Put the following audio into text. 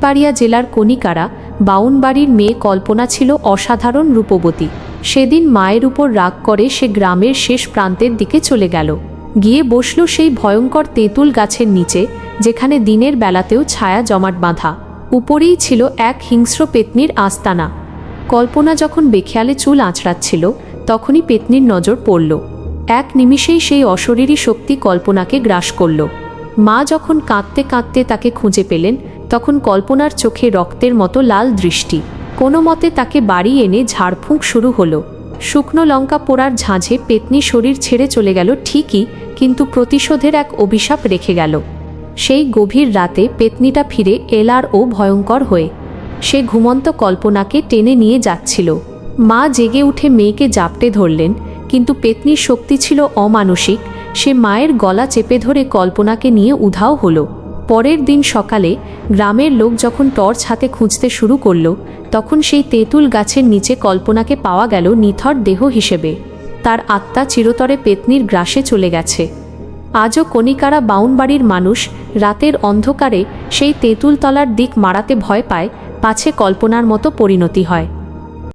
ভাটপাড়িয়া জেলার কণিকারা বাউনবাড়ির মেয়ে কল্পনা ছিল অসাধারণ রূপবতী। সেদিন মায়ের উপর রাগ করে সে গ্রামের শেষ প্রান্তের দিকে চলে গেল। গিয়ে বসল সেই ভয়ঙ্কর তেঁতুল গাছের নিচে, যেখানে দিনের বেলাতেও ছায়া জমাট বাঁধা। উপরেই ছিল এক হিংস্র পেতনির আস্তানা। কল্পনা যখন বেখেয়ালে চুল আঁচড়াচ্ছিল, তখনই পেতনির নজর পড়ল। এক নিমিষেই সেই অশরীরী শক্তি কল্পনাকে গ্রাস করল। মা যখন কাঁদতে কাঁদতে তাকে খুঁজে পেলেন, তখন কল্পনার চোখে রক্তের মতো লাল দৃষ্টি। কোনো মতে তাকে বাড়ি এনে ঝাড়ফুঁক শুরু হলো। শুকনো লঙ্কা পোড়ার ঝাঁঝে পেতনি শরীর ছেড়ে চলে গেল ঠিকই, কিন্তু প্রতিশোধের এক অভিশাপ রেখে গেল। সেই গভীর রাতে পেতনিটা ফিরে এলার ও ভয়ঙ্কর হয়ে। সে ঘুমন্ত কল্পনাকে টেনে নিয়ে যাচ্ছিল। মা জেগে উঠে মেয়েকে জাপটে ধরলেন, কিন্তু পেতনির শক্তি ছিল অমানসিক। সে মায়ের গলা চেপে ধরে কল্পনাকে নিয়ে উধাও হলো। পরের দিন সকালে গ্রামের লোক যখন টর্চ হাতে খুঁজতে শুরু করল, তখন সেই তেঁতুল গাছের নিচে কল্পনাকে পাওয়া গেল নিথর দেহ হিসেবে। তার আত্মা চিরতরে পেতনির গ্রাসে চলে গেছে। আজও কণিকারা বাউনবাড়ির মানুষ রাতের অন্ধকারে সেই তেঁতুলতলার দিক মারাতে ভয় পায়, পাছে কল্পনার মতো পরিণতি হয়।